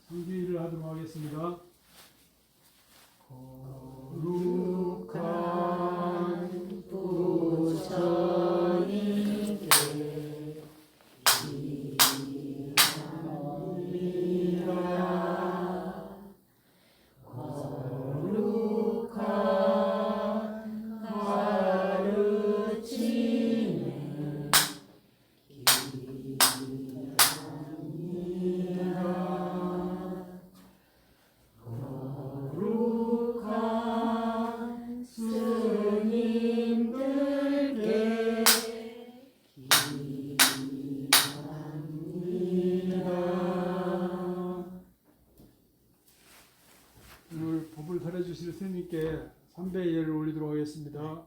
성기를 하도록 하겠습니다. 거룩한 부처님께 기도합니다. 거룩한 가르침에 거룩한 스님들께 기도합니다. 오늘 법을 가르쳐주실 스님께 삼배 예를 올리도록 하겠습니다.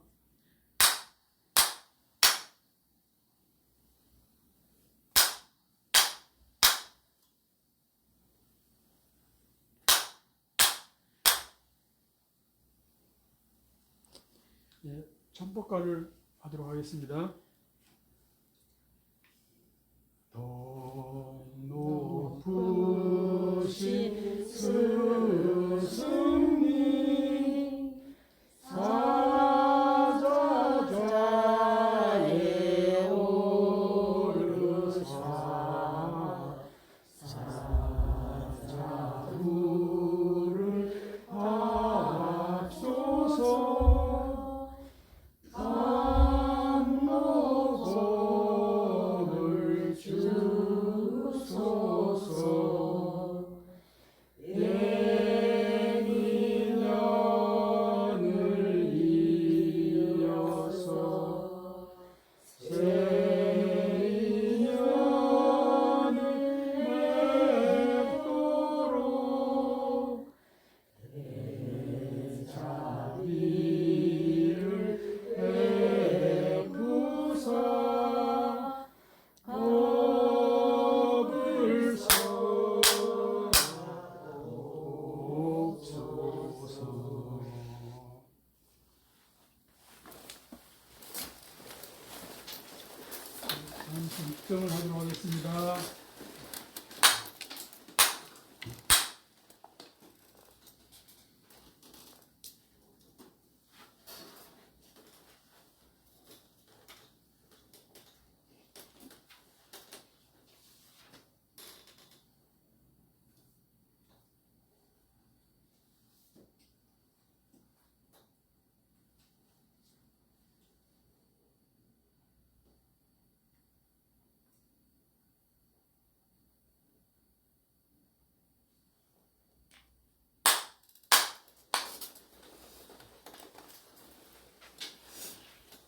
예, 천법가를 하도록 하겠습니다. 더 높으신 스승님 사자자에 오르사 사자부를 합소서 감로공을 주소서 예민년을 이어서 세인년을 맺도록 대자비를 베푸사 법을 선하옵소서. 잠시 입정을 하도록 하겠습니다.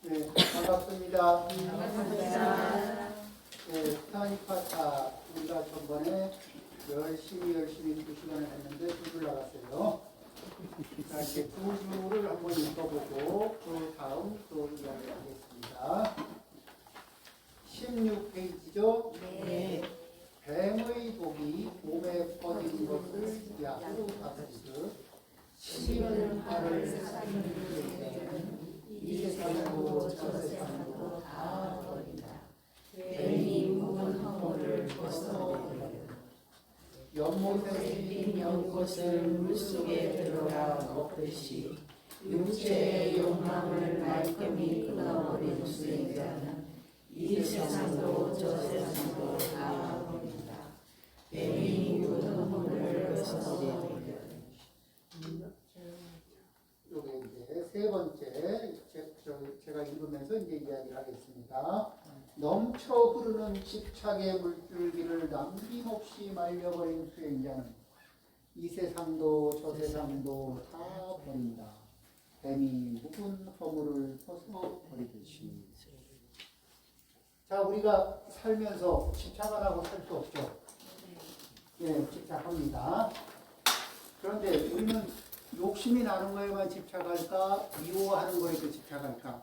네, 반갑습니다. 네, 스타니파타 우리가 전번에 열심히 2시간을 했는데 2주 나갔어요. 자, 이제 2주를 한번 읽어보고 그 다음 또 이야기하겠습니다. 16페이지죠? 네. 뱀의 독이 몸에 퍼진 것을 야구 다스리듯 심은 발을 사는 때는 이 세상으로 저 세상으로 다 버린다. 뱀이 묵은 허물을 벗어버린다. 연못에 빈 연꽃을 물속에 들어라 먹듯이 육체의 욕망을 말끔히 끊어버린 수행자는 이 세상도 저 세상도 다 버린다. 뱀이 묵은 허물을 벗어버린다. 요게 이제 세 번째 제가 읽으면서 이제 이야기를 하겠습니다. 넘쳐 흐르는 집착의 물줄기를 남김없이 말려버린 수행자는 이 세상도 저 세상도 다 버린다. 뱀이 묵은 허물을 벗어버리듯이. 자, 우리가 살면서 집착 안 하고 살 수 없죠. 예, 집착합니다. 그런데 우리는 욕심이 나는 거에만 집착할까? 미워하는 거에도 집착할까?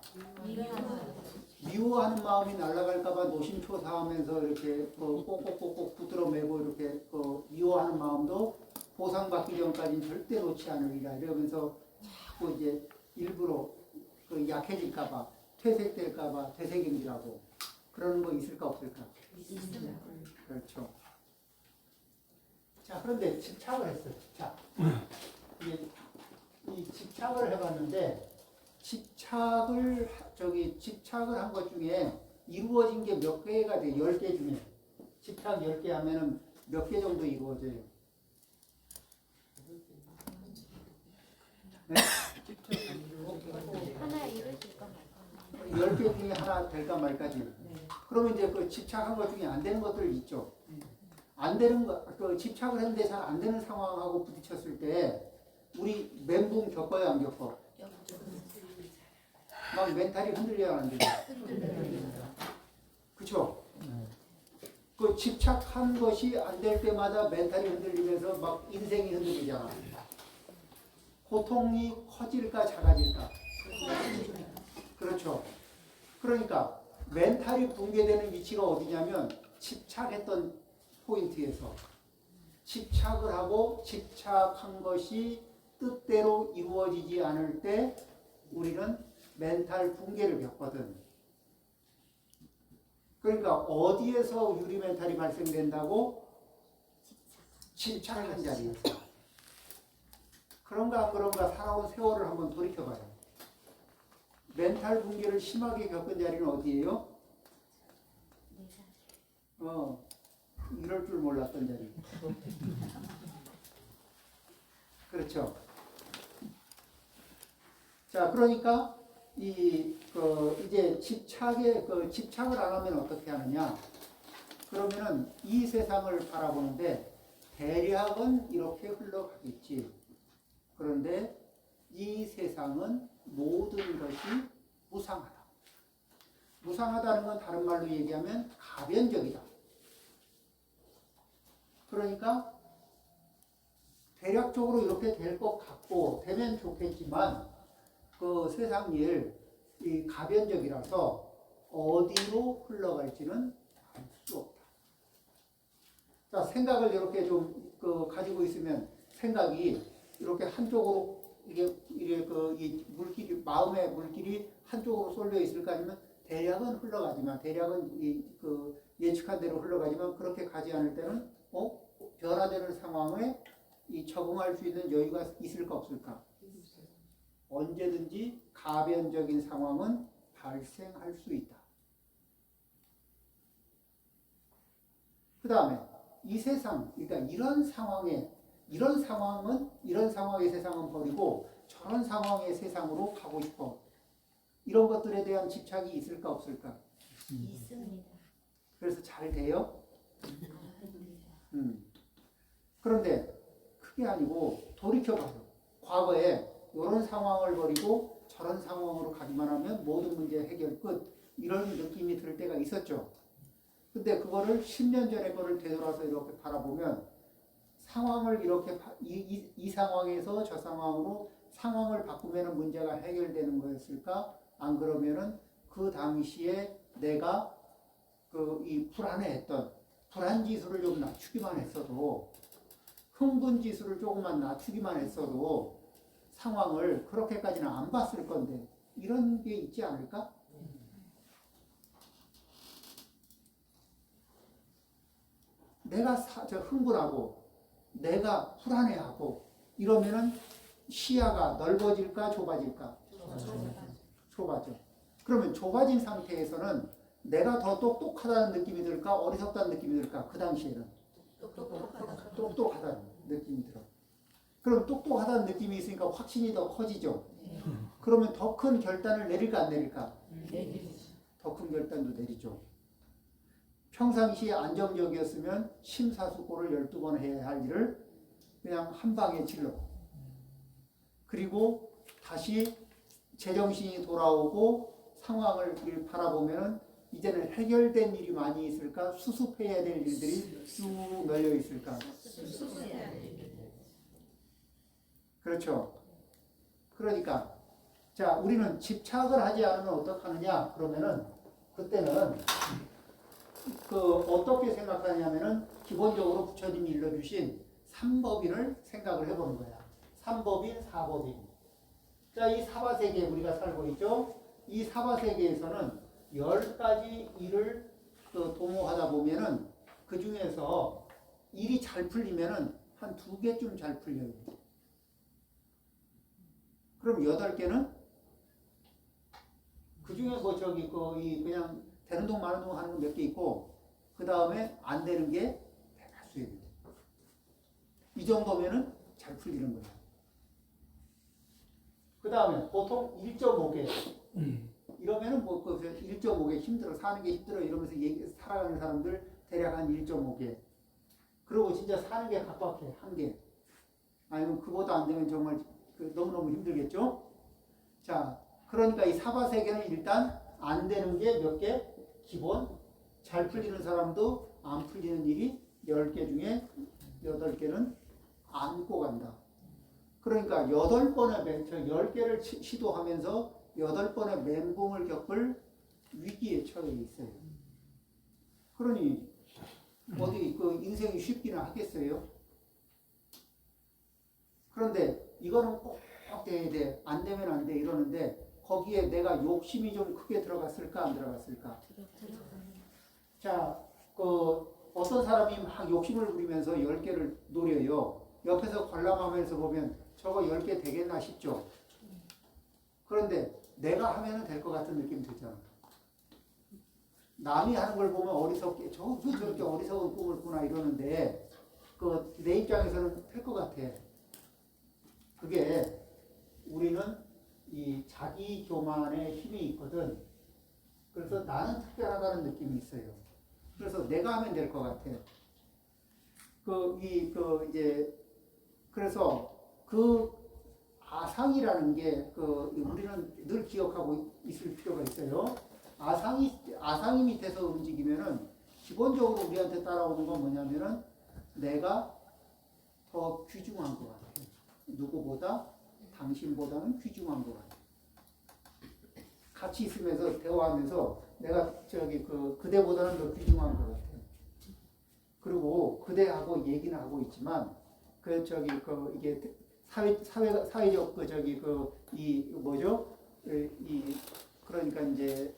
미워하는 마음이 날아갈까봐 노심초사하면서 이렇게 꼭꼭꼭꼭 붙들어 매고 이렇게 미워하는 마음도 보상받기 전까지는 절대 놓지 않으리라 이러면서 자꾸 이제 일부러 약해질까봐 퇴색될까봐 퇴색인지라고 그러는 거 있을까 없을까? 있습니다. 그렇죠. 자, 그런데 집착을 했어요. 집착. 이 집착을 해봤는데 집착을 한 것 중에 이루어진 게 몇 개가 돼? 10개 중에. 집착 10개 하면은 몇 개 정도 이루어져요? 네? 하나 이루어질까 말까. 10개 중에 하나 될까 말까지. 그러면 이제 그 집착한 것 중에 안 되는 것들 있죠. 안 되는 거, 그 집착을 했는데 잘 안 되는 상황하고 부딪혔을 때 우리 멘붕 겪어요, 안 겪어? 막 멘탈이 흔들려야 하는데. 그쵸? 그 집착한 것이 안 될 때마다 멘탈이 흔들리면서 막 인생이 흔들리잖아. 고통이 커질까 작아질까? 그렇죠. 그러니까 멘탈이 붕괴되는 위치가 어디냐면 집착했던 포인트에서 집착을 하고 집착한 것이 뜻대로 이루어지지 않을 때 우리는 멘탈 붕괴를 겪거든. 그러니까 어디에서 유리 멘탈이 발생된다고? 집착한 자리에서. 그런가 안 그런가 살아온 세월을 한번 돌이켜봐요. 멘탈 붕괴를 심하게 겪은 자리는 어디예요? 이럴 줄 몰랐던 자리. 그렇죠. 자, 그러니까 이제 집착을 안 하면 어떻게 하느냐? 그러면은 이 세상을 바라보는데 대략은 이렇게 흘러가겠지. 그런데 이 세상은 모든 것이 무상하다. 무상하다는 건 다른 말로 얘기하면 가변적이다. 그러니까 대략적으로 이렇게 될 것 같고 되면 좋겠지만 그 세상 일, 이 가변적이라서 어디로 흘러갈지는 알 수 없다. 자, 생각을 이렇게 좀 가지고 있으면 생각이 이렇게 한쪽으로 이 물길이 마음의 물길이 한쪽으로 쏠려 있을까 아니면 대략은 흘러가지만 대략은 예측한 대로 흘러가지만 그렇게 가지 않을 때는 변화되는 상황에 적응할 수 있는 여유가 있을까 없을까? 언제든지 가변적인 상황은 발생할 수 있다. 그 다음에 이 세상, 그러니까 이런 상황의 세상은 버리고 저런 상황의 세상으로 가고 싶어. 이런 것들에 대한 집착이 있을까 없을까? 있습니다. 그래서 잘 돼요? 그런데 그게 아니고 돌이켜봐요. 과거에 이런 상황을 버리고 저런 상황으로 가기만 하면 모든 문제 해결 끝. 이런 느낌이 들 때가 있었죠. 근데 그거를 10년 전에 거를 되돌아서 이렇게 바라보면 상황을 이렇게 이 상황에서 저 상황으로 상황을 바꾸면 문제가 해결되는 거였을까? 안 그러면은 그 당시에 내가 이 불안해했던 불안 지수를 좀 낮추기만 했어도 흥분 지수를 조금만 낮추기만 했어도 상황을 그렇게까지는 안 봤을 건데 이런 게 있지 않을까? 내가 흥분하고 내가 불안해하고 이러면은 시야가 넓어질까 좁아질까? 좁아져. 그러면 좁아진 상태에서는 내가 더 똑똑하다는 느낌이 들까? 어리석다는 느낌이 들까? 그 당시에는 똑똑하다는 느낌이 들어. 그럼 똑똑하다는 느낌이 있으니까 확신이 더 커지죠. 그러면 더 큰 결단을 내릴까 안 내릴까? 더 큰 결단도 내리죠. 평상시에 안정적이었으면 심사숙고를 12번 해야 할 일을 그냥 한 방에 질러. 그리고 다시 제정신이 돌아오고 상황을 바라보면 이제는 해결된 일이 많이 있을까? 수습해야 될 일들이 쭉 널려 있을까? 그렇죠. 그러니까 자, 우리는 집착을 하지 않으면 어떡하느냐? 그러면은 그때는 어떻게 생각하냐면은 기본적으로 부처님이 일러주신 삼법인을 생각을 해보는 거야. 삼법인, 사법인. 자, 이 사바세계에 우리가 살고 있죠. 이 사바세계에서는 10가지 일을 도모하다 보면은 그 중에서 일이 잘 풀리면은 한 2개쯤 잘 풀려요. 그럼 8개는 그 중에 뭐 저기 이 그냥 되는 동 마는 동 하는 거 몇 개 있고 그 다음에 안 되는 게 대다수예요. 이 정도면은 잘 풀리는 거예요. 그 다음에 보통 1.5개 이러면은 뭐 그 1.5개 힘들어 사는 게 힘들어 이러면서 살아가는 사람들 대략 한 1.5개. 그리고 진짜 사는 게 각박해 1개. 아니면 그보다 안 되면 정말 너무너무 힘들겠죠. 자, 그러니까 이 사바세계는 일단 안 되는 게 몇 개? 기본. 잘 풀리는 사람도 안 풀리는 일이 10개 중에 8개는 안고 간다. 그러니까 8번의 10개를 시도하면서 8번의 멘붕을 겪을 위기에 처해 있어요. 그러니 어디 그 인생이 쉽기는 하겠어요? 그런데 이거는 꼭 돼야 돼. 안 되면 안 돼. 이러는데 거기에 내가 욕심이 좀 크게 들어갔을까 안 들어갔을까? 자, 어떤 사람이 막 욕심을 부리면서 10개를 노려요. 옆에서 관람하면서 보면 저거 10개 되겠나 싶죠. 그런데 내가 하면 될 것 같은 느낌이 들잖아. 남이 하는 걸 보면 어리석게 저렇게 어리석은 꿈을 꾸나 이러는데 내 입장에서는 될 것 같아. 그게 우리는 이 자기 교만의 힘이 있거든. 그래서 나는 특별하다는 느낌이 있어요. 그래서 내가 하면 될 것 같아. 그래서 그 아상이라는 게 우리는 늘 기억하고 있을 필요가 있어요. 아상이 밑에서 움직이면은 기본적으로 우리한테 따라오는 건 뭐냐면은 내가 더 귀중한 것 같아. 누구보다 당신보다는 귀중한 것 같아. 같이 있으면서 대화하면서 내가 그대보다는 더 귀중한 것 같아. 그리고 그대하고 얘기는 하고 있지만 이게 사회적 그러니까 이제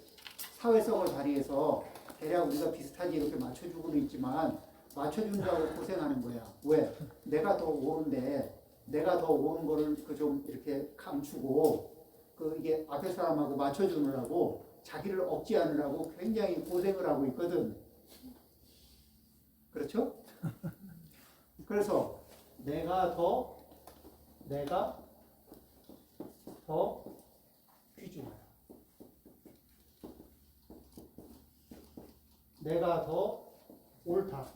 사회성을 발휘해서 대략 우리가 비슷하게 이렇게 맞춰주고는 있지만 맞춰준다고 고생하는 거야. 왜? 내가 더 옳은데 내가 더 옳은 거를 좀 이렇게 감추고 이게 앞에 사람하고 맞춰주느라고 자기를 억제하느라고 굉장히 고생을 하고 있거든. 그렇죠? 그래서 내가 더 귀중하다. 내가 더 옳다.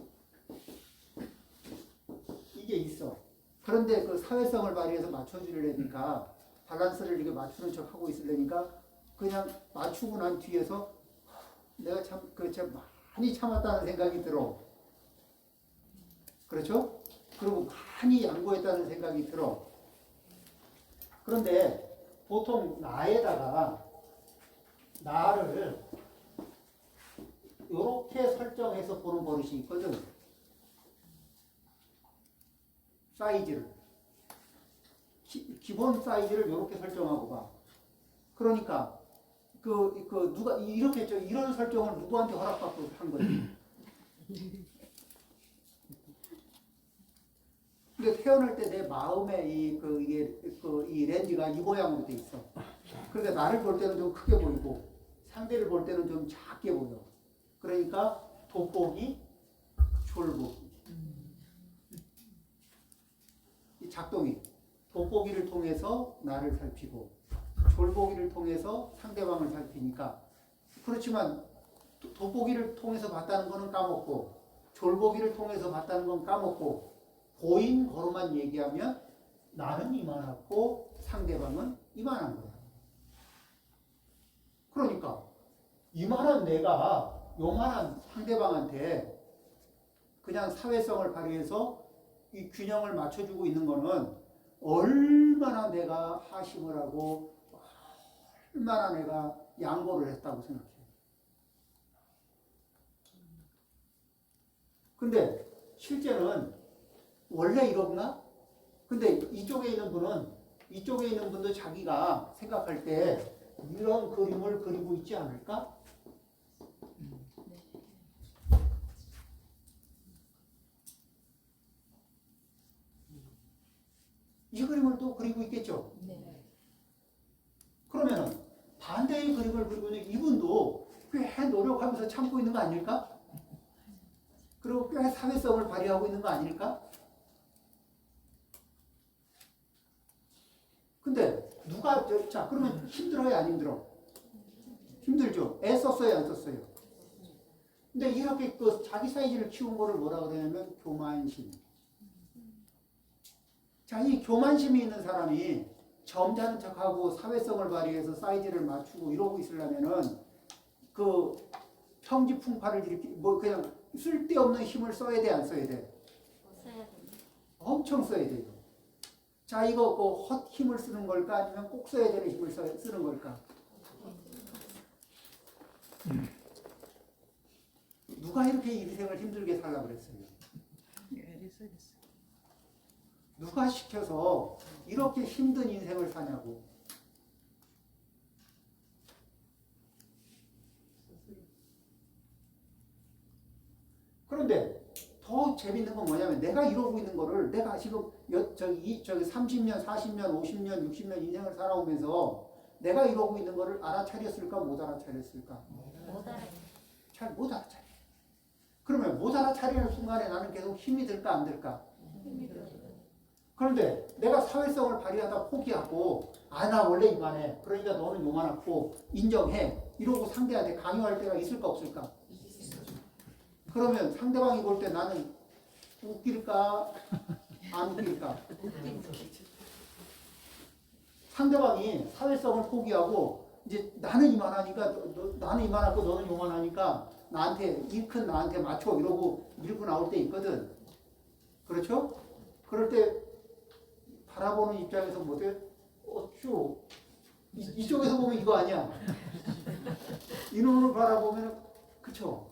이게 있어. 그런데 그 사회성을 발휘해서 맞춰주려니까 밸런스를 이렇게 맞추는 척 하고 있으려니까 그냥 맞추고 난 뒤에서 내가 참 많이 참았다는 생각이 들어. 그렇죠? 그리고 많이 양보했다는 생각이 들어. 그런데 보통 나에다가 나를 이렇게 설정해서 보는 버릇이 있거든. 사이즈를. 기본 사이즈를 이렇게 설정하고 봐. 그러니까 누가 이렇게 했죠. 이런 설정을 누구한테 허락받고 한 거지. 근데 태어날 때 내 마음에 이 렌즈가 이 모양으로 돼 있어. 그러니까 나를 볼 때는 좀 크게 보이고 상대를 볼 때는 좀 작게 보여. 그러니까 돋보기, 졸보기. 이 작동이 돋보기를 통해서 나를 살피고 졸보기를 통해서 상대방을 살피니까 그렇지만 돋보기를 통해서 봤다는 거는 까먹고 졸보기를 통해서 봤다는 건 까먹고 보인 거로만 얘기하면 나는 이만하고 상대방은 이만한 거야. 그러니까 이만한 내가 요만한 상대방한테 그냥 사회성을 발휘해서 이 균형을 맞춰주고 있는 거는 얼마나 내가 하심을 하고 얼마나 내가 양보를 했다고 생각해. 근데 실제는 원래 이러구나? 근데 이쪽에 있는 분도 자기가 생각할 때 이런 그림을 그리고 있지 않을까? 이 그림을 또 그리고 있겠죠. 네. 그러면은 반대의 그림을 그리고 있는 이분도 꽤 노력하면서 참고 있는 거 아닐까? 그리고 꽤 사회성을 발휘하고 있는 거 아닐까? 근데 누가 자 그러면 힘들어요 안 힘들어? 힘들죠. 애 썼어요 안 썼어요? 근데 이렇게 그 자기 사이즈를 키운 거를 뭐라 그러냐면 교만심. 자, 이 교만심이 있는 사람이 점잖은 척하고 사회성을 발휘해서 사이즈를 맞추고 이러고 있으려면은 그 평지풍파를 이렇게 뭐 그냥 쓸데없는 힘을 써야 돼 안 써야 돼? 써야 됩니다. 엄청 써야 돼요. 자, 이거 그 헛 힘을 쓰는 걸까 아니면 꼭 써야 되는 힘을 쓰는 걸까? 누가 이렇게 인생을 힘들게 살라 그랬어요? 누가 시켜서 이렇게 힘든 인생을 사냐고. 그런데 더 재밌는 건 뭐냐면 내가 이러고 있는 거를 내가 지금 저기 30년, 40년, 50년, 60년 인생을 살아오면서 내가 이러고 있는 거를 알아차렸을까 못 알아차렸을까? 못 알아. 잘 못 알아차려. 그러면 못 알아차리는 순간에 나는 계속 힘이 들까 안 들까? 그런데 내가 사회성을 발휘하다 포기하고 나 원래 이만해. 그러니까 너는 요만하고 인정해. 이러고 상대한테 강요할 때가 있을까 없을까? 그러면 상대방이 볼 때 나는 웃길까? 안 웃길까? 상대방이 사회성을 포기하고 이제 나는 이만하니까 나는 이만하고 너는 요만하니까 나한테 이 큰 나한테 맞춰 이러고 밀고 나올 때 있거든. 그렇죠? 그럴 때 바라보는 입장에서 뭐돼? 어쭈 이쪽에서 보면 이거 아니야. 이놈을 바라보면 그쵸?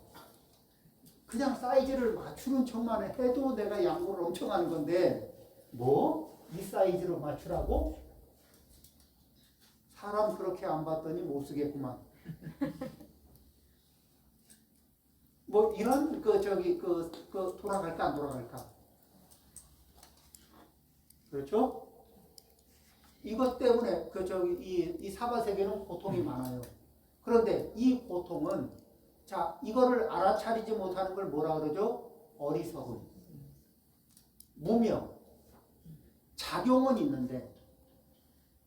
그냥 사이즈를 맞추는 척만 해도 내가 양보를 엄청 하는 건데 뭐? 이 사이즈로 맞추라고? 사람 그렇게 안 봤더니 못 쓰겠구만. 뭐 이런 그 돌아갈까 안 돌아갈까? 그렇죠? 이것 때문에 이 사바 세계는 고통이 많아요. 그런데 이 고통은 자 이거를 알아차리지 못하는 걸 뭐라 그러죠? 어리석음, 무명, 작용은 있는데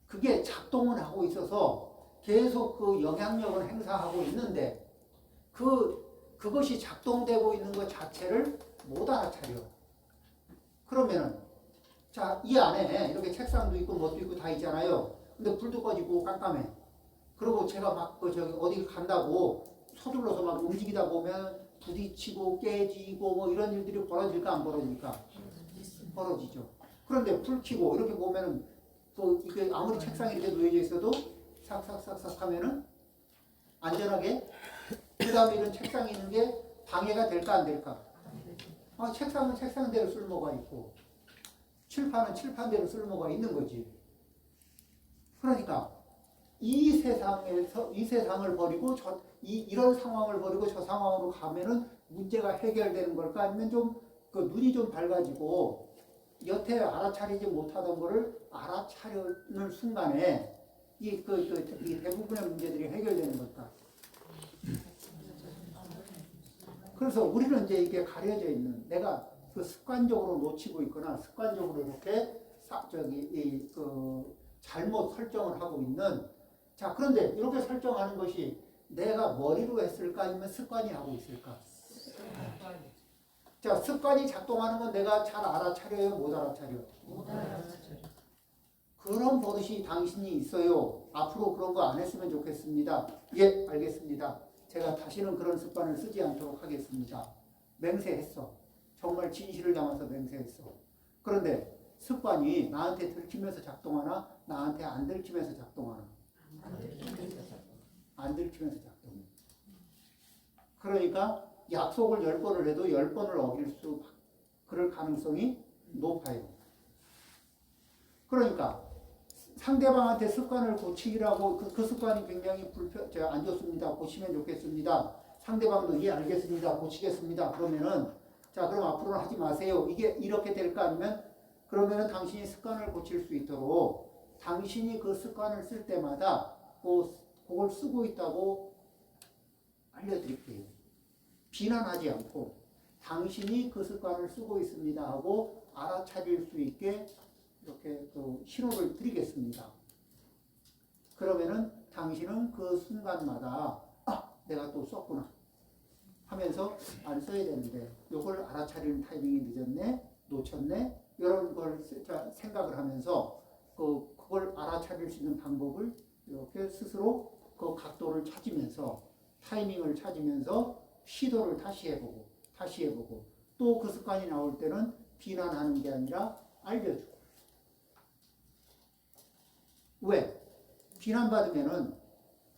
그게 작동을 하고 있어서 계속 그 영향력을 행사하고 있는데 그것이 작동되고 있는 것 자체를 못 알아차려. 그러면은 자, 이 안에 이렇게 책상도 있고 뭣도 있고 다 있잖아요. 근데 불도 꺼지고 깜깜해. 그리고 제가 막 어디 간다고 서둘러서 막 움직이다 보면 부딪히고 깨지고 뭐 이런 일들이 벌어질까 안 벌어질까? 벌어지죠. 그런데 불 켜고 이렇게 보면은 또 이게 아무리 책상이 이렇게 놓여져 있어도 싹싹싹싹 하면은 안전하게 그 다음에 이런 책상이 있는 게 방해가 될까 안 될까? 책상은 책상대로 쓸모가 있고 칠판은 칠판대로 쓸모가 있는 거지. 그러니까 이 세상을 버리고 이런 상황을 버리고 저 상황으로 가면은 문제가 해결되는 걸까? 아니면 좀 그 눈이 좀 밝아지고 여태 알아차리지 못하던 거를 알아차리는 순간에 이 대부분의 문제들이 해결되는 걸까? 그래서 우리는 이제 이게 가려져 있는 내가 그 습관적으로 놓치고 있거나 습관적으로 이렇게 잘못 설정을 하고 있는 자 그런데 이렇게 설정하는 것이 내가 머리로 했을까 아니면 습관이 하고 있을까? 자 습관이 작동하는 건 내가 잘 알아차려요 못 알아차려? 못 알아차려. 그런 버릇이 당신이 있어요. 앞으로 그런 거 안 했으면 좋겠습니다. 예 알겠습니다. 제가 다시는 그런 습관을 쓰지 않도록 하겠습니다. 맹세했어. 정말 진실을 담아서 맹세했어. 그런데 습관이 나한테 들키면서 작동하나 나한테 안 들키면서 작동하나? 안 들키면서 작동해. 그러니까 약속을 10번을 해도 10번을 어길 그럴 가능성이 높아요. 그러니까 상대방한테 습관을 고치기라고 그 습관이 굉장히 안 좋습니다. 고치면 좋겠습니다. 상대방도 예 알겠습니다. 고치겠습니다. 그러면은 자 그럼 앞으로는 하지 마세요. 이게 이렇게 될까 아니면 그러면은 당신이 습관을 고칠 수 있도록 당신이 그 습관을 쓸 때마다 그걸 쓰고 있다고 알려드릴게요. 비난하지 않고 당신이 그 습관을 쓰고 있습니다 하고 알아차릴 수 있게 이렇게 또 신호를 드리겠습니다. 그러면은 당신은 그 순간마다 내가 또 썼구나 하면서 안 써야 되는데 이걸 알아차리는 타이밍이 늦었네, 놓쳤네 이런 걸 생각을 하면서 그걸 알아차릴 수 있는 방법을 이렇게 스스로 그 각도를 찾으면서 타이밍을 찾으면서 시도를 다시 해보고 또 그 습관이 나올 때는 비난하는 게 아니라 알려주고. 왜? 비난받으면은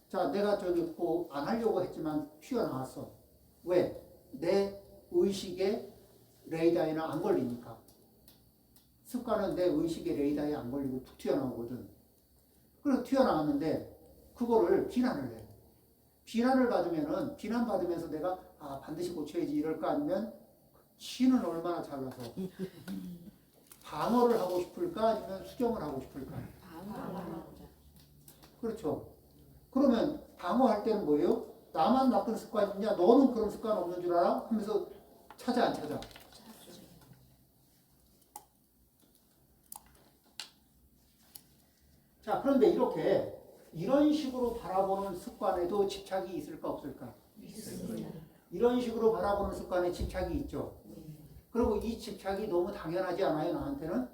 자 내가 저기 안 하려고 했지만 튀어나왔어. 왜? 내 의식의 레이더에는 안 걸리니까. 습관은 내 의식의 레이더에 안 걸리고 툭 튀어나오거든. 그래서 튀어나왔는데 그거를 비난을 해. 비난을 받으면은 비난받으면서 내가 반드시 고쳐야지 이럴까 아니면 치는 얼마나 잘나서 방어를 하고 싶을까 아니면 수정을 하고 싶을까? 그렇죠. 그러면 방어할 때는 뭐예요? 나만 나쁜 습관이 있냐? 너는 그런 습관 없는 줄 알아? 하면서 찾아 안 찾아? 자, 그런데 이런 식으로 바라보는 습관에도 집착이 있을까 없을까? 있습니다. 이런 식으로 바라보는 습관에 집착이 있죠. 그리고 이 집착이 너무 당연하지 않아요, 나한테는?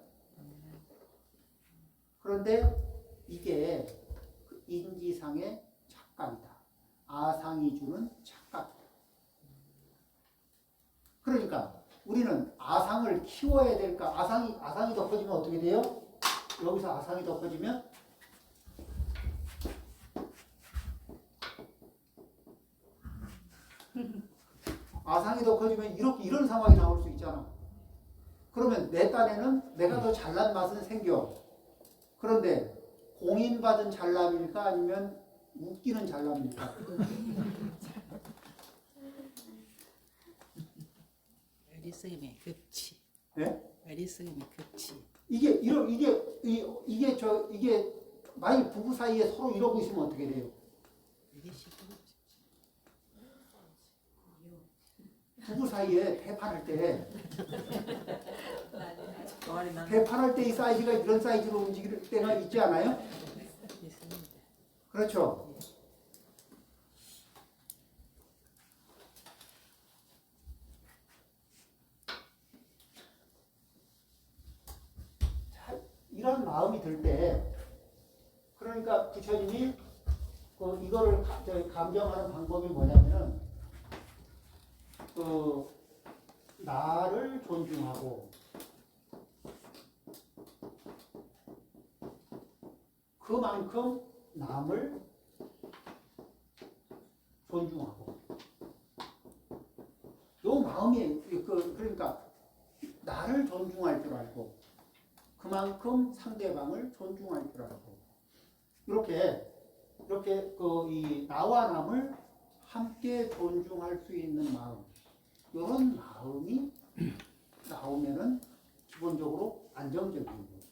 그런데 이게 인지상의 착각이다. 아상이 주는 착각이다. 그러니까 우리는 아상을 키워야 될까? 아상이 더 커지면 어떻게 돼요? 여기서 아상이 더 커지면 아상이 더 커지면 이런 상황이 나올 수 있잖아. 그러면 내 딴에는 내가 더 잘난 맛은 생겨. 그런데 공인받은 잘남일까 아니면 웃기는 잘남일까? 어리석음의 극치. 네? 어리석음의 극치. 이게 만약 부부 사이에 서로 이러고 있으면 어떻게 돼요? 부부 사이에 대판할 때 이 사이즈가 이런 사이즈로 움직일 때가 있지 않아요? 그렇죠. 자, 이런 마음이 들 때, 그러니까 부처님이 이거를 감정하는 방법이 뭐냐면은 나를 존중하고 그만큼 남을 존중하고 요 마음이 그러니까 나를 존중할 줄 알고 그만큼 상대방을 존중할 줄 알고 이렇게 이 나와 남을 함께 존중할 수 있는 마음 이런 마음이 나오면은 기본적으로 안정적인 거예요.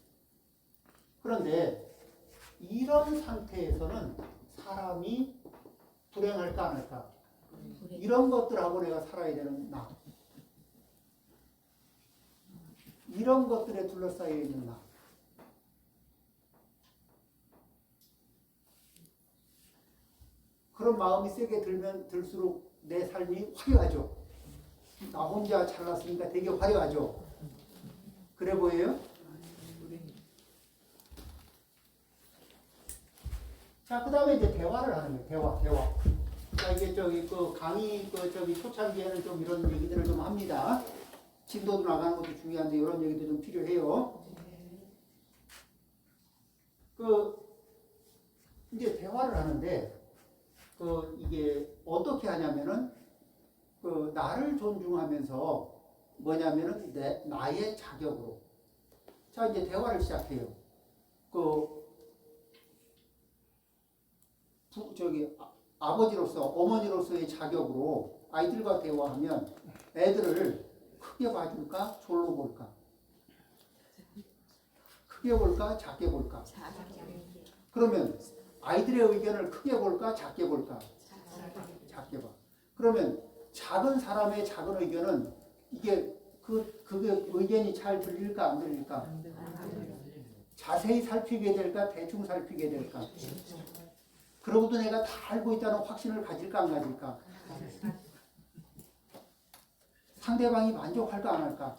그런데 이런 상태에서는 사람이 불행할까 안 할까? 이런 것들하고 내가 살아야 되는 나. 이런 것들에 둘러싸여 있는 나. 그런 마음이 세게 들면 들수록 내 삶이 화려하죠. 나 혼자 잘났으니까 되게 화려하죠. 그래 보여요? 자, 그 다음에 이제 대화를 하는 거예요. 대화. 자, 이게 강의 초창기에는 좀 이런 얘기들을 좀 합니다. 진도도 나가는 것도 중요한데 이런 얘기도 좀 필요해요. 이제 대화를 하는데 이게 어떻게 하냐면은 나를 존중하면서 뭐냐면은 나의 자격으로. 자, 이제 대화를 시작해요. 아버지로서 어머니로서의 자격으로 아이들과 대화하면 애들을 크게 봐줄까 졸로 볼까? 크게 볼까 작게 볼까? 작게. 그러면 아이들의 의견을 크게 볼까 작게 볼까? 작게 봐. 그러면 작은 사람의 작은 의견은 이게 그게 의견이 잘 들릴까 안 들릴까? 자세히 살피게 될까 대충 살피게 될까? 그러고도 내가 다 알고 있다는 확신을 가질까 안 가질까? 상대방이 만족할까 안 할까?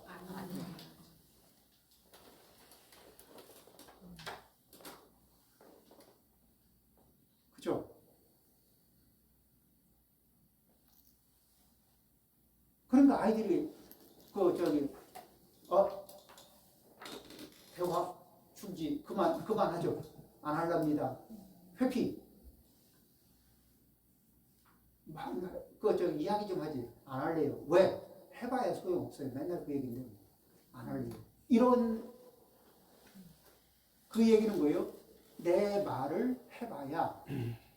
그죠? 그러니까 아이들이 대화 중지 그만하죠. 안 할랍니다. 회피. 이야기 좀 하지. 안 할래요. 왜? 해봐야 소용없어요. 맨날 그 얘기인데 안 할래요. 이런 그 얘기는 뭐예요? 내 말을 해봐야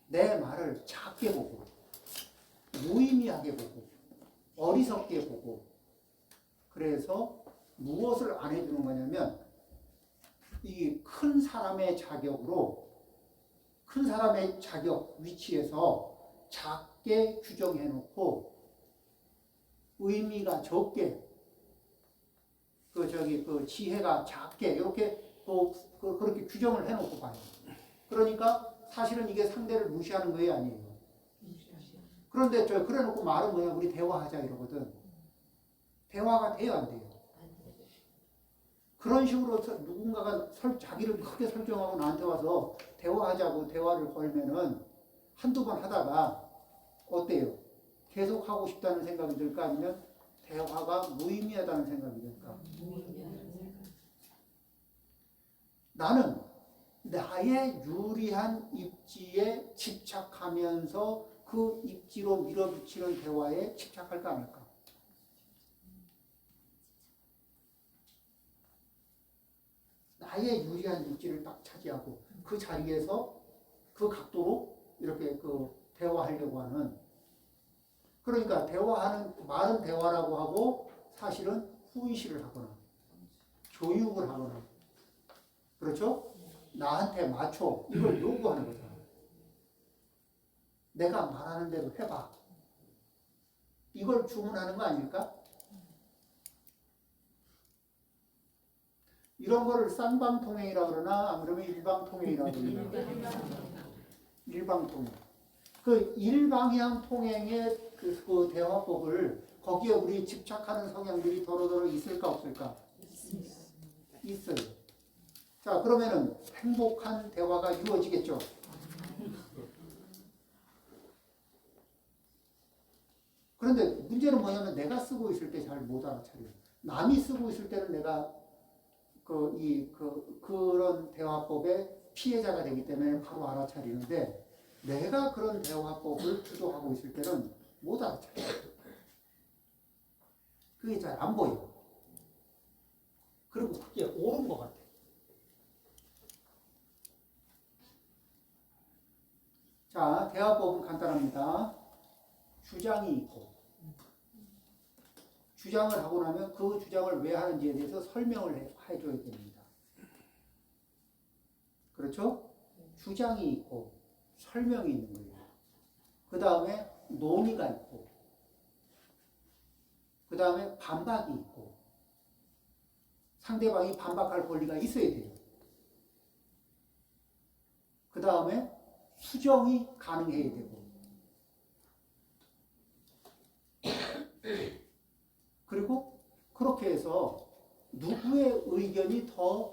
내 말을 작게 보고 무의미하게 보고 어리석게 보고 그래서 무엇을 안 해주는 거냐면 이 큰 사람의 자격으로 큰 사람의 자격 위치에서 작게 규정해 놓고 의미가 적게 그 지혜가 작게 이렇게 그렇게 규정을 해 놓고 봐요. 그러니까 사실은 이게 상대를 무시하는 거예요, 아니에요? 그런데 그래 놓고 말은 뭐야? 우리 대화하자 이러거든. 대화가 돼요, 안 돼요? 그런 식으로 누군가가 자기를 크게 설정하고 나한테 와서 대화하자고 대화를 걸면은 한두 번 하다가 어때요? 계속 하고 싶다는 생각이 들까? 아니면 대화가 무의미하다는 생각이 들까? 나는 나의 유리한 입지에 집착하면서 그 입지로 밀어붙이는 대화에 집착할까 안 할까? 나의 유리한 입지를 딱 차지하고 그 자리에서 그 각도로 이렇게 대화하려고 하는, 그러니까 말은 대화라고 하고 사실은 후의시를 하거나 교육을 하거나, 그렇죠? 나한테 맞춰 이걸 요구하는 거잖아. 내가 말하는 대로 해봐. 이걸 주문하는 거 아닐까? 이런 거를 쌍방통행이라고 그러나 안 그러면 일방통행이라고 그러나? 일방통행. 그 일방향 통행의 그 대화법을 거기에 우리 집착하는 성향들이 더러더러 있을까 없을까? 있어요. 자, 그러면은 행복한 대화가 이루어지겠죠. 그런데 문제는 뭐냐면 내가 쓰고 있을 때 잘 못 알아차려요. 남이 쓰고 있을 때는 내가 그런 대화법의 피해자가 되기 때문에 바로 알아차리는데 내가 그런 대화법을 주도하고 있을 때는 못 알아차려요. 그게 잘 안 보여. 그리고 그게 옳은 것 같아. 자, 대화법은 간단합니다. 주장이 있고 주장을 하고 나면 그 주장을 왜 하는지에 대해서 설명을 해줘야 됩니다. 그렇죠? 주장이 있고 설명이 있는 거예요. 그 다음에 논의가 있고 그 다음에 반박이 있고 상대방이 반박할 권리가 있어야 돼요. 그 다음에 수정이 가능해야 되고 그리고 그렇게 해서 누구의 의견이 더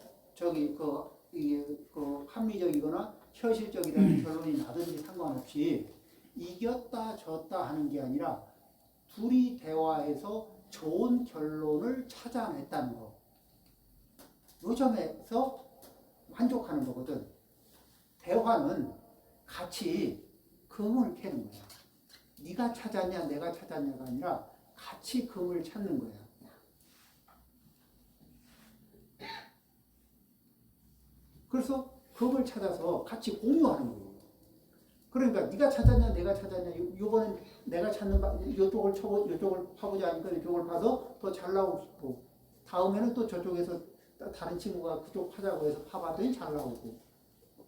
합리적이거나 현실적이라는 결론이 나든지 상관없이 이겼다 졌다 하는 게 아니라 둘이 대화해서 좋은 결론을 찾아냈다는 거. 이 점에서 만족하는 거거든. 대화는 같이 금을 캐는 거야. 네가 찾았냐 내가 찾았냐가 아니라 같이 금을 찾는 거야. 그래서 금을 찾아서 같이 공유하는 거예요. 그러니까 네가 찾았냐 내가 찾았냐, 이번엔 내가 찾는 이쪽을 파보자 하니까 이쪽을 파서 더 잘 나오고 싶고 다음에는 또 저쪽에서 다른 친구가 그쪽 하자고 해서 파봤더니 잘 나오고.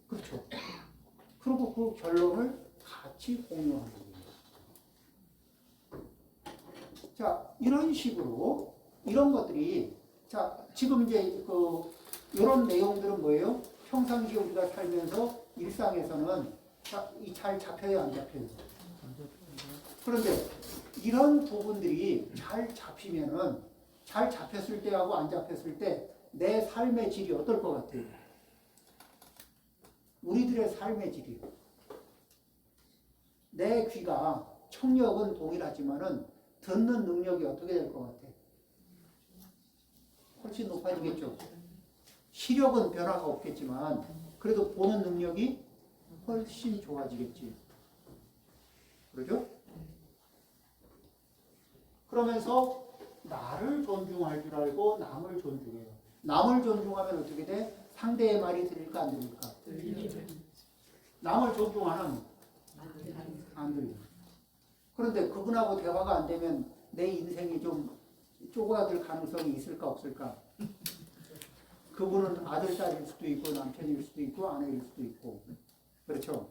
그렇죠. 그리고 그 결론을 같이 공유하는 거예요. 자, 이런 식으로 이런 것들이 자, 지금 이제 이런 내용들은 뭐예요? 평상시에 우리가 살면서 일상에서는 잘 잡혀요, 안 잡혀요? 그런데 이런 부분들이 잘 잡히면은 잘 잡혔을 때하고 안 잡혔을 때 내 삶의 질이 어떨 것 같아요? 우리들의 삶의 질이 내 귀가 청력은 동일하지만은 듣는 능력이 어떻게 될 것 같아? 훨씬 높아지겠죠. 시력은 변화가 없겠지만 그래도 보는 능력이 훨씬 좋아지겠지. 그러죠? 그러면서 나를 존중할 줄 알고 남을 존중해요. 남을 존중하면 어떻게 돼? 상대의 말이 들릴까 안 들릴까? 남을 존중 안 하면 안 들려. 그런데 그분하고 대화가 안 되면 내 인생이 좀 쪼그라들 가능성이 있을까 없을까? 그분은 아들, 딸일 수도 있고 남편일 수도 있고 아내일 수도 있고 그렇죠?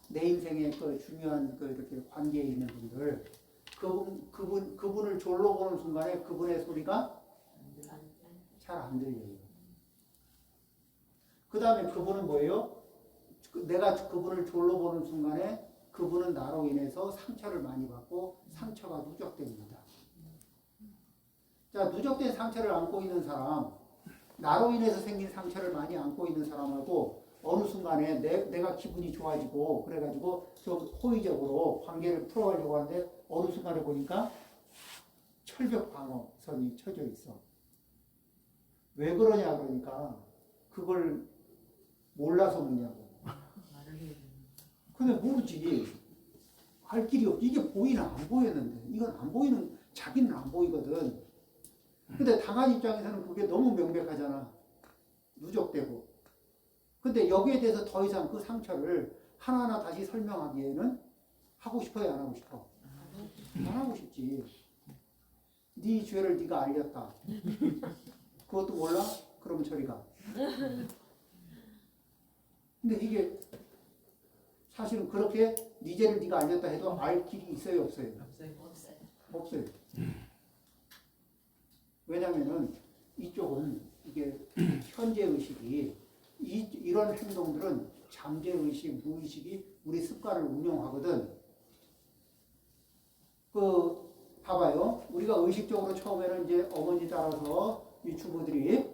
내 인생의 그 중요한 이렇게 관계에 있는 분들 그분을 졸로 보는 순간에 그분의 소리가 잘 안 들려요. 그 다음에 그분은 뭐예요? 내가 그분을 졸로 보는 순간에 그분은 나로 인해서 상처를 많이 받고 상처가 누적됩니다. 자, 누적된 상처를 안고 있는 사람, 나로 인해서 생긴 상처를 많이 안고 있는 사람하고 어느 순간에 내가 기분이 좋아지고 그래가지고 좀 호의적으로 관계를 풀어가려고 하는데 어느 순간에 보니까 철벽 방어선이 쳐져 있어. 왜 그러냐 그러니까 그걸 몰라서 묻냐고. 근데 모르지. 알 길이 없지. 이게 보이나 안 보였는데 이건 안 보이는 자기는 안 보이거든. 근데 당한 입장에서는 그게 너무 명백하잖아. 누적되고. 근데 여기에 대해서 더 이상 그 상처를 하나하나 다시 설명하기에는 하고 싶어요, 안 하고 싶어? 안 하고 싶지. 네 죄를 네가 알렸다. 그것도 몰라? 그러면 저리 가. 근데 이게 사실은 그렇게 네 죄를 네가 알렸다 해도 알 길이 있어요, 없어요? 없어요. 왜냐면은 이쪽은 이게 현재 의식이 이런 행동들은 잠재 의식, 무의식이 우리 습관을 운영하거든. 봐봐요. 우리가 의식적으로 처음에는 이제 어머니 따라서 이 주부들이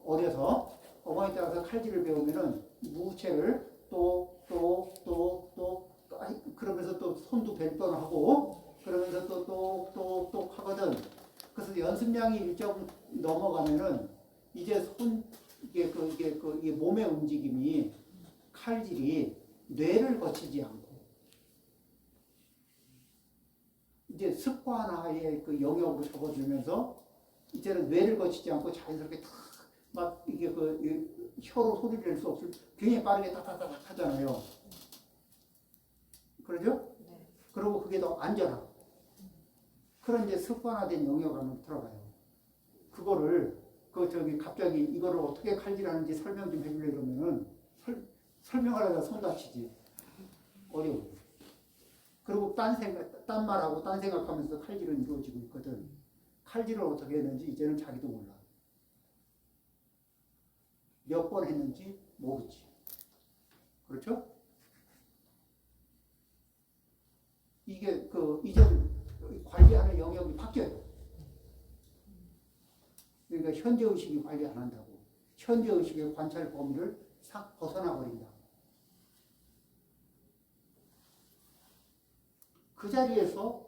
어려서 어머니 따라서 칼질을 배우면은 무채를 그러면서 또 손도 벨번 하고 그러면서 똑 하거든. 그래서 연습량이 일정 넘어가면은 이제 이게 몸의 움직임이 칼질이 뇌를 거치지 않고 이제 습관화의 그 영역으로 접어들면서 이제는 뇌를 거치지 않고 자연스럽게 막 이게 혀로 소리를 낼 수 없을 굉장히 빠르게 딱딱딱 하잖아요. 그러죠? 네. 그리고 그게 더 안전하고 그런 이제 습관화된 영역 안으로 들어가요. 그거를 갑자기 이거를 어떻게 칼질하는지 설명 좀 해줄래 그러면은 설명하려다 손 다치지. 어려워. 그리고 딴 말하고 딴 생각하면서 칼질은 이루어지고 있거든. 칼질을 어떻게 했는지 이제는 자기도 몰라. 몇 번 했는지 모르지. 그렇죠? 이게 이제는 관리하는 영역이 바뀌어요. 그러니까 현재의식이 관리 안 한다고. 현재의식의 관찰 범위를 싹 벗어나 버린다. 그 자리에서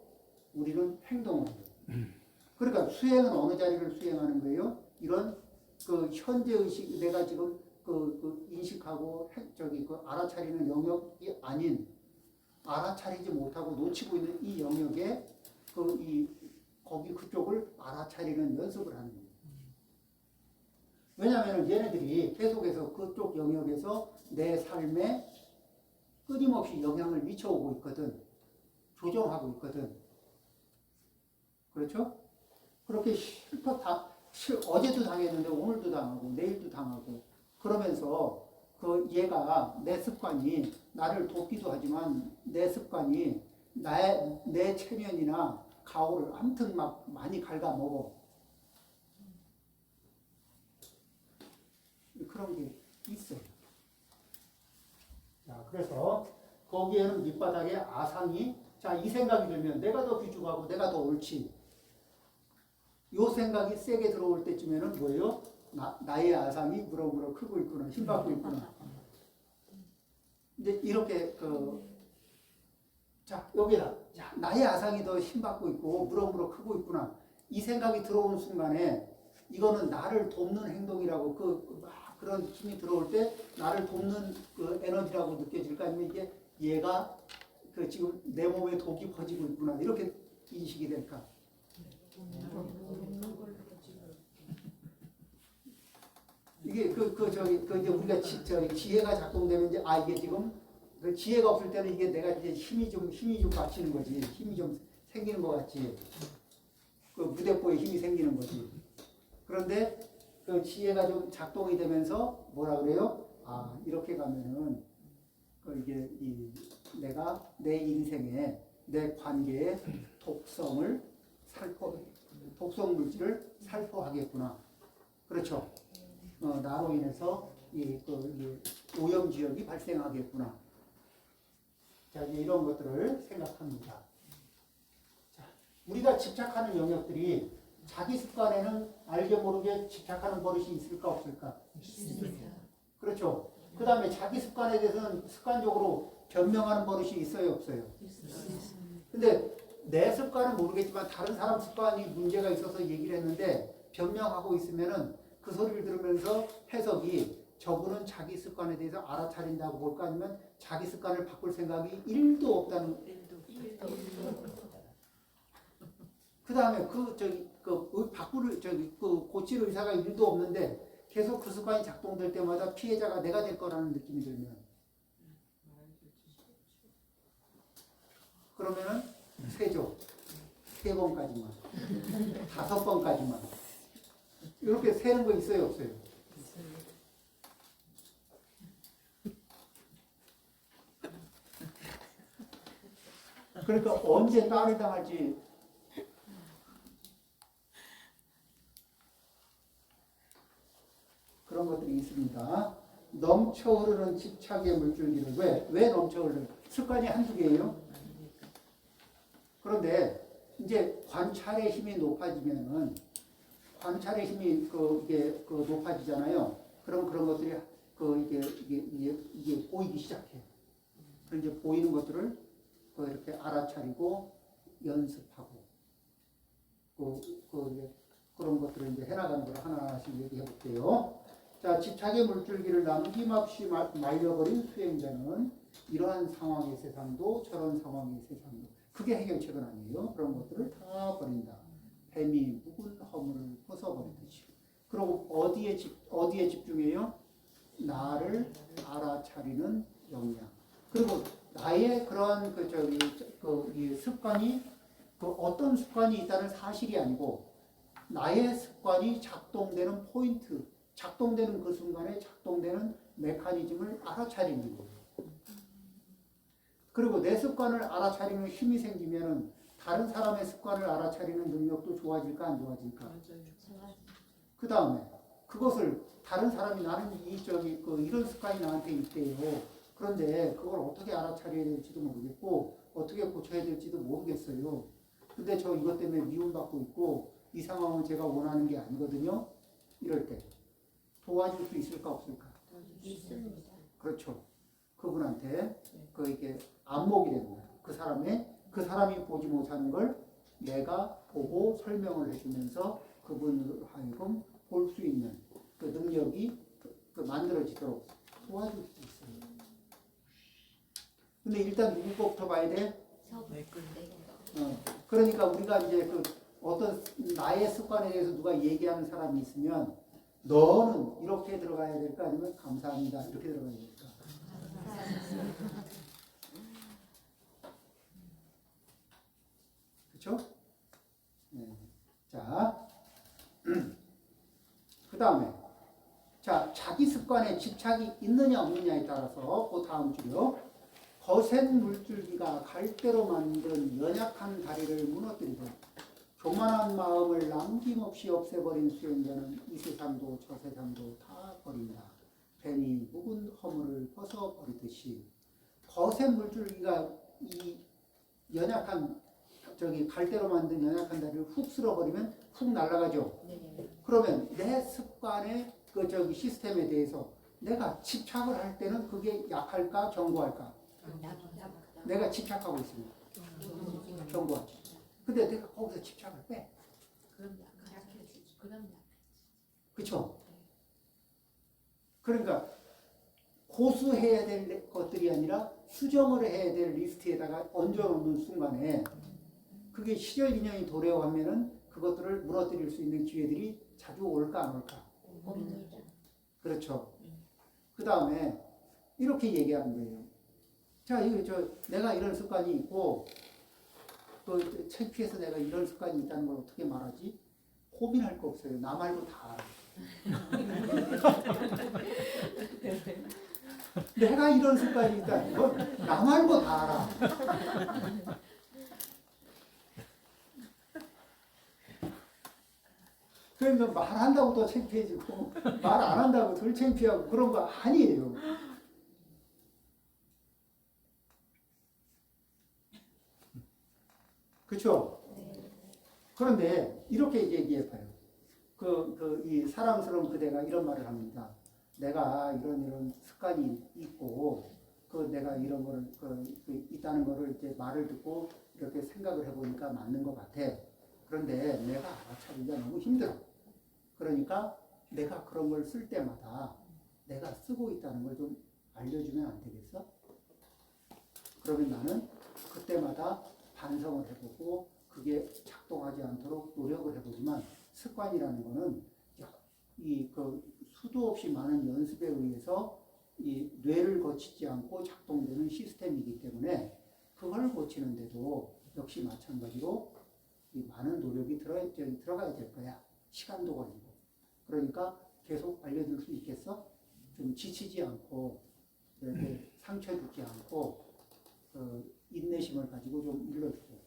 우리는 행동을 해요. 그러니까 수행은 어느 자리를 수행하는 거예요? 이런 현재의식, 내가 지금 인식하고 알아차리는 영역이 아닌 알아차리지 못하고 놓치고 있는 이 영역에 그쪽을 알아차리는 연습을 하는 거예요. 왜냐하면 얘네들이 계속해서 그쪽 영역에서 내 삶에 끊임없이 영향을 미쳐오고 있거든. 조정하고 있거든. 그렇죠? 그렇게 실컷 어제도 당했는데 오늘도 당하고 내일도 당하고 그러면서 그 얘가 내 습관이 나를 돕기도 하지만 내 습관이 내 체면이나 가오를 아무튼 막 많이 갉아먹어. 그런 게 있어요. 자, 그래서 거기에는 밑바닥에 아상이 자, 이 생각이 들면 내가 더 귀중하고 내가 더 옳지. 요 생각이 세게 들어올 때쯤에는 뭐예요? 나의 아상이 무럭무럭 크고 있구나. 힘받고 있구나. 이제 이렇게 자, 여기다. 자, 나의 아상이 더 힘받고 있고 무럭무럭 크고 있구나. 이 생각이 들어오는 순간에 이거는 나를 돕는 행동이라고 그런 힘이 들어올 때 나를 돕는 그 에너지라고 느껴질까 아니면 이게 얘가 지금 내 몸에 독이 퍼지고 있구나 이렇게 인식이 될까? 이게 이제 우리가 지혜가 작동되면 이제 이게 지금 그 지혜가 없을 때는 이게 내가 이제 힘이 좀 받치는 거지. 힘이 좀 생기는 것 같지. 그 무대포에 힘이 생기는 거지. 그런데 그 지혜가 좀 작동이 되면서 뭐라 그래요? 이렇게 가면은 이게 내가 내 인생에 내 관계의 독성 물질을 살포하겠구나. 그렇죠. 나로 인해서 이 오염 지역이 발생하겠구나. 자, 이제 이런 것들을 생각합니다. 자, 우리가 집착하는 영역들이 자기 습관에는 알게 모르게 집착하는 버릇이 있을까 없을까? 있습니다. 그렇죠. 그 다음에 자기 습관에 대해서는 습관적으로 변명하는 버릇이 있어요 없어요? 근데 내 습관은 모르겠지만 다른 사람 습관이 문제가 있어서 얘기를 했는데 변명하고 있으면은 그 소리를 들으면서 해석이 저분은 자기 습관에 대해서 알아차린다고 볼까 아니면 자기 습관을 바꿀 생각이 1도 없다는. 그 다음에 고칠 의사가 1도 없는데 계속 그 습관이 작동될 때마다 피해자가 내가 될 거라는 느낌이 들면 그러면은 세죠. 3번까지만 5번까지만 이렇게 세는 거 있어요 없어요? 그러니까 언제 딸을 당할지 그런 것들이 있습니다. 넘쳐 흐르는 집착의 물줄기를 왜 넘쳐 흐르는 습관이 한두 개예요? 그런데 이제 관찰의 힘이 높아지면은 관찰의 힘이 높아지잖아요. 그럼 그런 것들이 이게 보이기 시작해. 그럼 이제 보이는 것들을 이렇게 알아차리고 연습하고 그런 것들을 이제 해나가는 걸 하나하나씩 얘기해 볼게요. 자, 집착의 물줄기를 남김없이 말려버린 수행자는 이러한 상황의 세상도 저런 상황의 세상도 그게 해결책은 아니에요. 그런 것들을 다 버린다. 뱀이 묵은 허물을 벗어버리듯이. 그리고 어디에 집중해요? 나를 알아차리는 역량. 그리고 나의 그런 이 습관이 어떤 습관이 있다는 사실이 아니고 나의 습관이 작동되는 포인트, 작동되는 그 순간에 작동되는 메커니즘을 알아차리는 거예요. 그리고 내 습관을 알아차리는 힘이 생기면은 다른 사람의 습관을 알아차리는 능력도 좋아질까 안 좋아질까? 그 다음에 그것을 다른 사람이 나는 이런 습관이 나한테 있대요. 그런데 그걸 어떻게 알아차려야 될지도 모르겠고 어떻게 고쳐야 될지도 모르겠어요. 근데 저 이것 때문에 미움받고 있고 이 상황은 제가 원하는 게 아니거든요. 이럴 때 도와줄 수 있을까 없을까? 있습니다. 그렇죠. 그분한테 이게 안목이 되는 거예요. 그 사람이 보지 못하는 걸 내가 보고 설명을 해주면서 그분으로 하여금 볼 수 있는 그 능력이 만들어지도록 도와줄 수 있어요. 근데 일단 누구 것부터 봐야 돼? 그러니까 우리가 이제 어떤 나의 습관에 대해서 누가 얘기하는 사람이 있으면 너는 이렇게 들어가야 될까 아니면 감사합니다 이렇게 들어가야 될까? 그렇죠? 네. 자, 그 다음에 자, 자기 습관에 집착이 있느냐 없느냐에 따라서 그 다음 줄이요. 거센 물줄기가 갈대로 만든 연약한 다리를 무너뜨리듯 교만한 마음을 남김없이 없애버린 수행자는 이 세상도 저 세상도 다 버린다. 뱀이 묵은 허물을 벗어버리듯이 거센 물줄기가 이 연약한 저기 갈대로 만든 연약한 다리를 훅 쓸어버리면 훅 날아가죠. 네. 그러면 내 습관의 그 저기 시스템에 대해서 내가 집착을 할 때는 그게 약할까 견고할까? 내가 집착하고 있습니다. 견고하죠. 근데 내가 거기서 집착을 빼. 그럼 약해지지. 그럼 약해지지. 그렇죠? 그러니까 고수해야 될 것들이 아니라 수정을 해야 될 리스트에다가 얹어놓는 순간에 그게 시절 인연이 도래하면은 그것들을 무너뜨릴 수 있는 기회들이 자주 올까 안 올까? 옵니다. 그렇죠. 그 다음에 이렇게 얘기하는 거예요. 자, 이거 내가 이런 습관이 있고 또 창피해서 내가 이런 습관이 있다는 걸 어떻게 말하지? 고민할 거 없어요. 나 말고 다 알아. 내가 이런 습관이 있다는 건 나 말고 다 알아. 그러니까 말한다고 더 창피해지고 말 안 한다고 덜 창피하고 그런 거 아니에요. 그렇죠? 그런데 이렇게 얘기해봐요. 이 사랑스러운 그대가 이런 말을 합니다. 내가 이런 습관이 있고 내가 이런 거를 있다는 거를 이제 말을 듣고 이렇게 생각을 해보니까 맞는 것 같아. 그런데 내가 알아차리기가 너무 힘들어. 그러니까 내가 그런 걸 쓸 때마다 내가 쓰고 있다는 걸 좀 알려주면 안 되겠어? 그러면 나는 그때마다 반성을 해보고 그게 작동하지 않도록 노력을 해보지만 습관이라는 거는 수도 없이 많은 연습에 의해서 이 뇌를 거치지 않고 작동되는 시스템이기 때문에 그걸 고치는데도 역시 마찬가지로 이 많은 노력이 들어가야 될 거야. 시간도 걸리고. 그러니까 계속 알려줄 수 있겠어? 좀 지치지 않고 이렇게 상처 주지 않고 인내심을 가지고 좀 일러주고.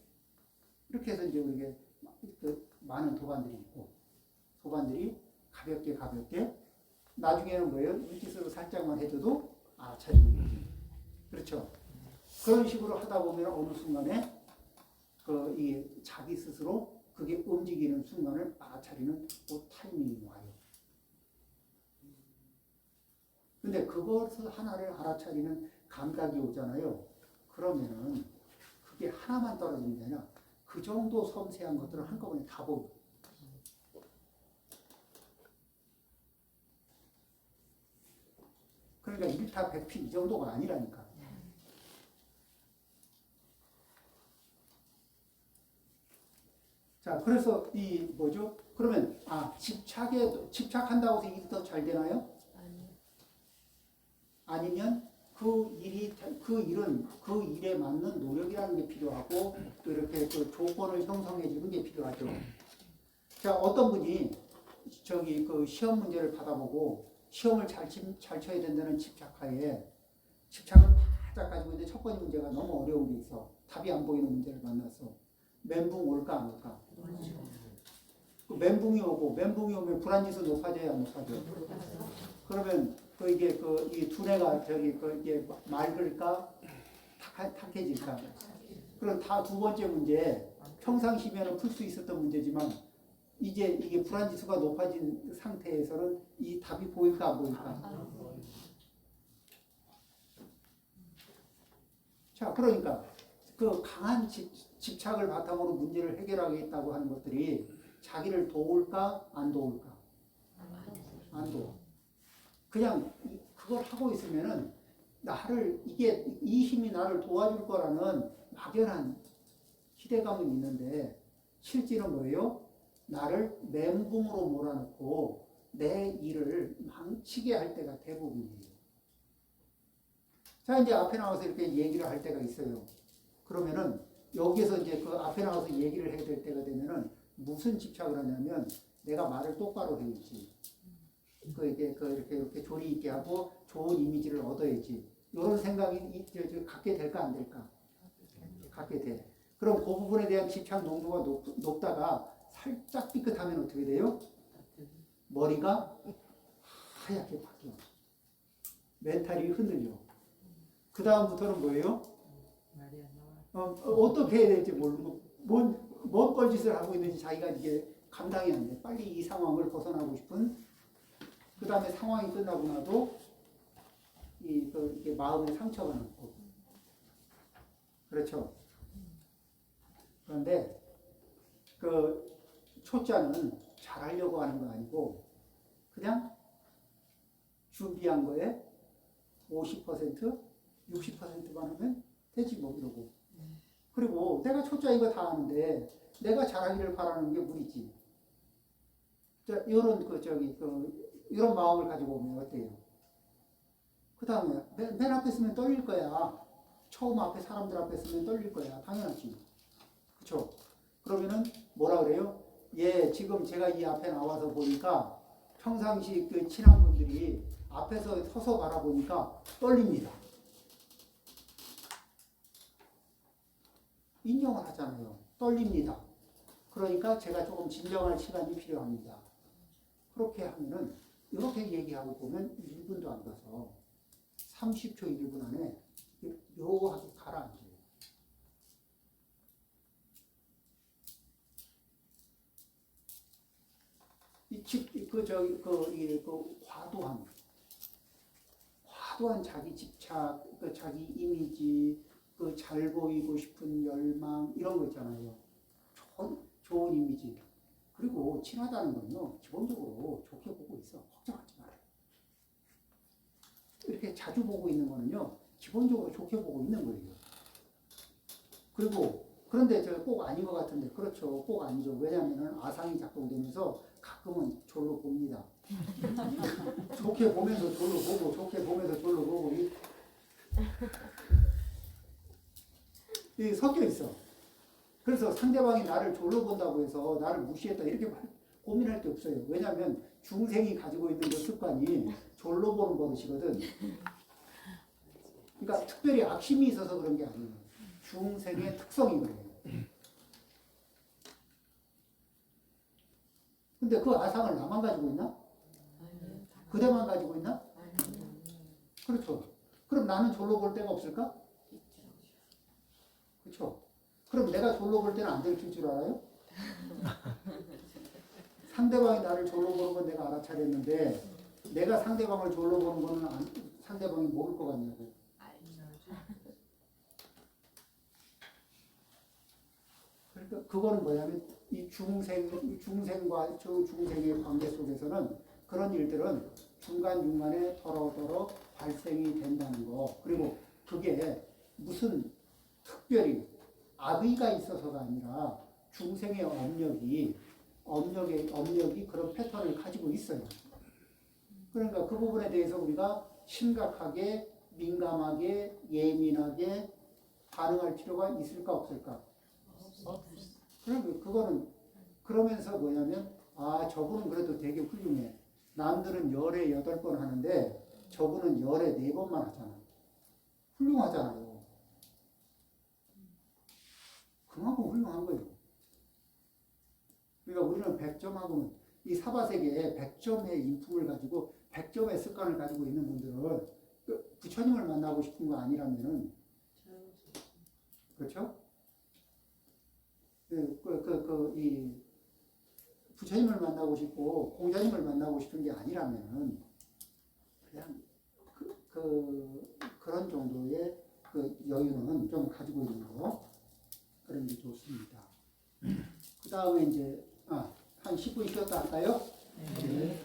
이렇게 해서 이제 우리가 많은 도반들이 있고 도반들이 가볍게 나중에는 뭐예요? 눈짓으로 살짝만 해줘도 알아차리는 거지. 그렇죠? 그런 식으로 하다 보면 어느 순간에 이 자기 스스로 그게 움직이는 순간을 알아차리는 그 타이밍이 와요. 근데 그것을 하나를 알아차리는 감각이 오잖아요. 그러면은 그게 하나만 떨어지는 게 아니라 그 정도 섬세한 것들을 한꺼번에 다 보고. 그러니까 일타백필 이 정도가 아니라니까. 자, 그래서 그러면 집착한다고 해서 일이 더 잘 되나요? 아니면 그 일에 맞는 노력이라는 게 필요하고 또 이렇게 그 조건을 형성해 주는 게 필요하죠. 자, 어떤 분이 시험 문제를 받아보고 시험을 잘 쳐야 된다는 집착하에 집착을 바짝 가지고 있는데 첫 번째 문제가 너무 어려운 게 있어. 답이 안 보이는 문제를 만났어. 멘붕 올까 안 올까? 그 멘붕이 오면 불안지수 높아져야 안 높아져. 그러면 이 두뇌가 이게 맑을까 탁해질까? 그럼 다 두 번째 문제 평상시면은 풀 수 있었던 문제지만 이제 이게 불안지수가 높아진 상태에서는 이 답이 보일까 안 보일까? 자, 그러니까 그 강한 집착을 바탕으로 문제를 해결하겠다고 하는 것들이 자기를 도울까 안 도울까? 안 도와. 그냥 그걸 하고 있으면은 이 힘이 나를 도와줄 거라는 막연한 기대감은 있는데 실제는 뭐예요? 나를 멘붕으로 몰아넣고 내 일을 망치게 할 때가 대부분이에요. 자, 이제 앞에 나와서 이렇게 얘기를 할 때가 있어요. 그러면은 여기에서 이제 그 앞에 나와서 얘기를 해야 될 때가 되면은 무슨 집착을 하냐면 내가 말을 똑바로 해야지. 이렇게 조리 있게 하고 좋은 이미지를 얻어야지. 이런 생각이 갖게 될까 안 될까? 갖게 돼. 그럼 그 부분에 대한 집착 농도가 높다가 살짝 삐끗하면 어떻게 돼요? 머리가 하얗게 바뀌어. 멘탈이 흔들려. 그 다음부터는 뭐예요? 말이 안 나와. 어떻게 해야 될지 모르고 뭔 뻘짓을 하고 있는지 자기가 이게 감당이 안 돼. 빨리 이 상황을 벗어나고 싶은. 그 다음에 상황이 끝나고 나도 이게 마음에 상처가 남고. 그렇죠. 그런데 그 초짜는 잘하려고 하는 거 아니고 그냥 준비한 거에 50%, 60%만 하면 되지 뭐 이러고. 그리고 내가 초짜 이거 다 하는데 내가 잘하기를 바라는 게 무리지. 이런 마음을 가지고 오면 어때요? 그 다음에 맨 앞에 쓰면 떨릴 거야. 처음 앞에 사람들 앞에 쓰면 떨릴 거야. 당연하지. 그쵸? 그러면은 뭐라 그래요? 예, 지금 제가 이 앞에 나와서 보니까 평상시 그 친한 분들이 앞에서 서서 바라보니까 떨립니다. 인정을 하잖아요. 떨립니다. 그러니까 제가 조금 진정할 시간이 필요합니다. 그렇게 하면은 이렇게 얘기하고 보면 1분도 안 가서 30초 1분 안에 묘하게 가라앉아요. 과도한 자기 집착, 자기 이미지, 잘 보이고 싶은 열망 이런 거 있잖아요. 좋은 이미지. 그리고 친하다는 건요, 기본적으로 좋게 보고 있어. 걱정하지 말아요. 이렇게 자주 보고 있는 거는요, 기본적으로 좋게 보고 있는 거예요. 그리고 그런데 제가 꼭 아닌 것 같은데, 그렇죠. 꼭 아니죠. 왜냐하면 아상이 작동되면서 가끔은 졸로 봅니다. 좋게 보면서 졸로 보고, 좋게 보면서 졸로 보고, 이 섞여 있어. 그래서 상대방이 나를 졸로 본다고 해서 나를 무시했다 이렇게 고민할 게 없어요. 왜냐하면 중생이 가지고 있는 그 습관이 졸로 보는 버릇이거든. 그러니까 특별히 악심이 있어서 그런 게 아니에요. 중생의 특성이 그래요. 근데 그 아상을 나만 가지고 있나? 그대만 가지고 있나? 그렇죠. 그럼 나는 졸로 볼 때가 없을까? 그렇죠. 그럼 내가 졸로 볼 때는 안 들킬 줄 알아요? 상대방이 나를 졸로 보는 건 내가 알아차렸는데 내가 상대방을 졸로 보는 거는 상대방이 모를 것 같냐고. 그러니까 그거는 뭐냐면 이 중생과 중생의 관계 속에서는 그런 일들은 중간중간에 더러더러 발생이 된다는 거. 그리고 그게 무슨 특별히 악의가 있어서가 아니라 중생의 업력이 그런 패턴을 가지고 있어요. 그러니까 그 부분에 대해서 우리가 심각하게, 민감하게, 예민하게 반응할 필요가 있을까 없을까? 그러면 그거는 그러면서 뭐냐면 저분은 그래도 되게 훌륭해. 남들은 열에 8번 하는데 저분은 열에 4번만 하잖아. 훌륭하잖아요. 그만큼 훌륭한 거예요. 그러니까 우리는 100점하고는 이 사바세계에 100점의 인품을 가지고 100점의 습관을 가지고 있는 분들은 부처님을 만나고 싶은 거 아니라면은 그렇죠? 이 부처님을 만나고 싶고 공자님을 만나고 싶은 게 아니라면은 그냥 그런 정도의 여유는 좀 가지고 있는 거. 그런 게 좋습니다. 그 다음에 이제 한 10분 쉬었다 할까요? 네.